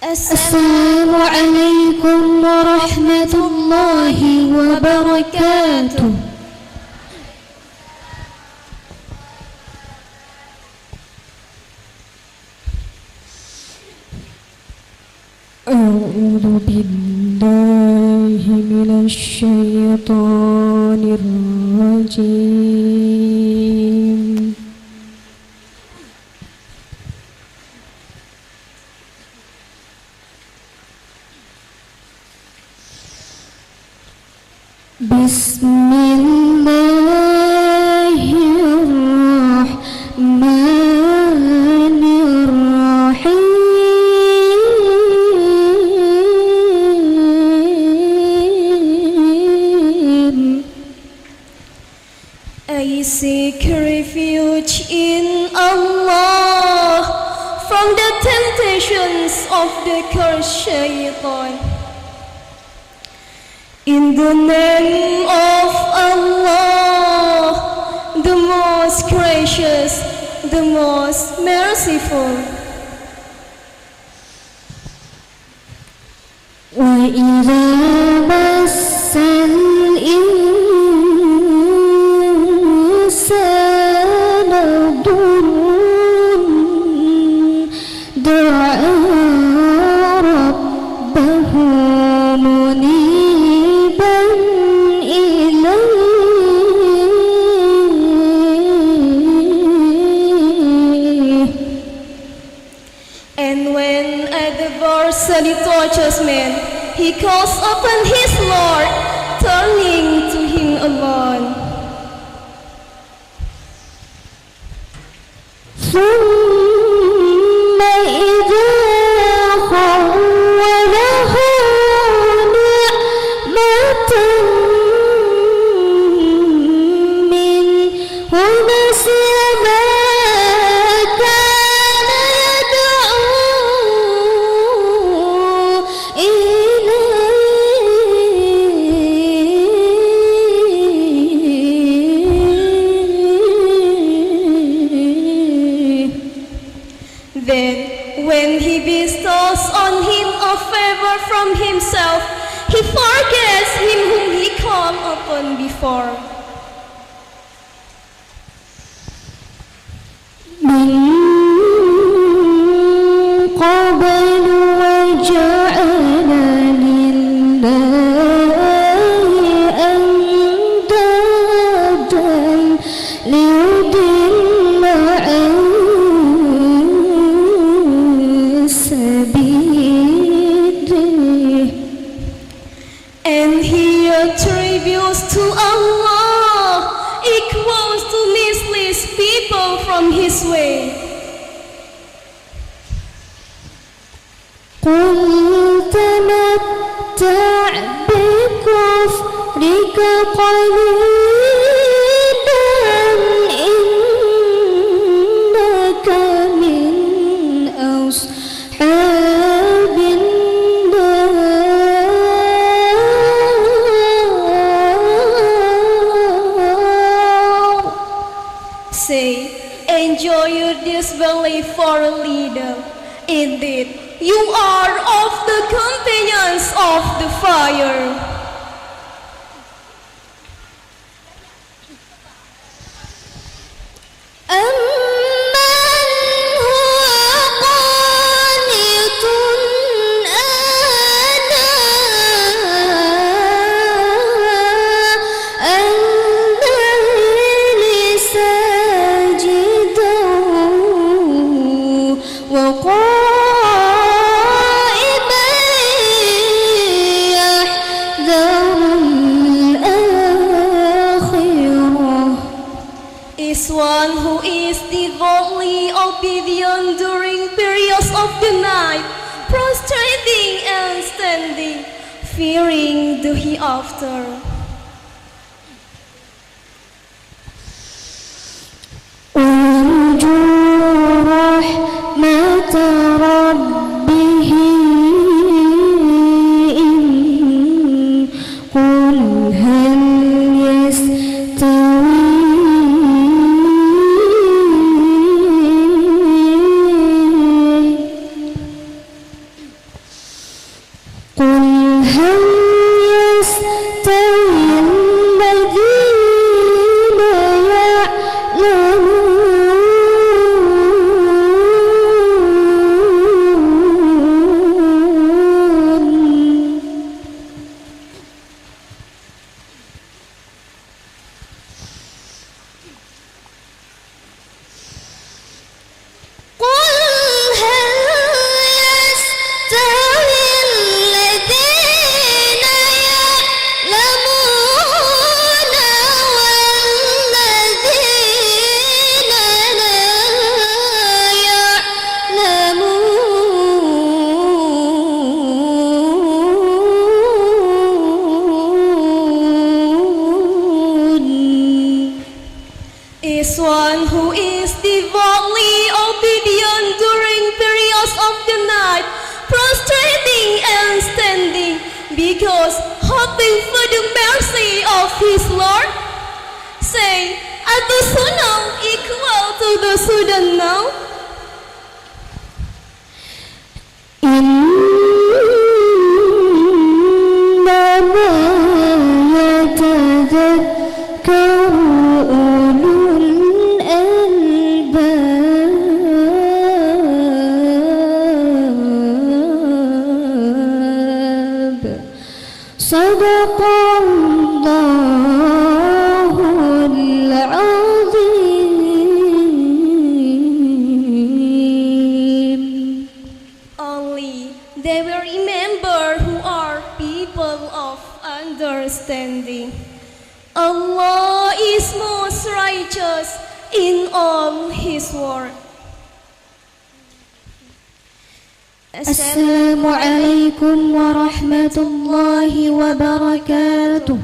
السلام عليكم ورحمة الله وبركاته. أعوذ بالله من الشيطان الرجيم. بسم الله الرحمن الرحيم. I seek refuge in Allah from the temptations of the cursed shaitan. In the name of Allah, the most gracious, the most merciful. وَإِذَا مَسَّ الْإِنسَانَ ضُرٌّ دَعَا رَبَّهُ مُنِيبًا إِلَيْهِ. And when adversity touches man, he calls upon his Lord, turning to him alone. ثم إذا خوله نعمة منه نسي ما كان يدعو Then, when he bestows on him a favor from himself, he forgets him whom he called upon before. من قبل وجعل لله أندادا ليضل عن سبيله. And he attributes to Allah equals to mislead people from his way. قل تمتع بكفرك قليلا إنك من أصحاب النار. Say, enjoy your disbelief for a leader. Indeed, you are of the companions of the fire. أَمَّنْ هُوَ قَانِتٌ آنَاءَ اللَّيْلِ سَاجِدًا وَقَائِمًا يَحْذَرُ الْآخِرَةَ. Is one who is devoutly obedient during periods of the night, prostrating and standing, fearing the hereafter. وَيَرْجُو رَحْمَةَ رَبِّهِ قُلْ هَلْ يَسْتَوِي هل يستوي الذين is one who is devoutly obedient during periods of the night, prostrating and standing, because hoping for the mercy of his Lord. Say, are those who know equal to those who don't know? صدق الله العظيم. Only they will remember who are people of understanding. Allah is most righteous in all His word. السلام عليكم ورحمة الله وبركاته.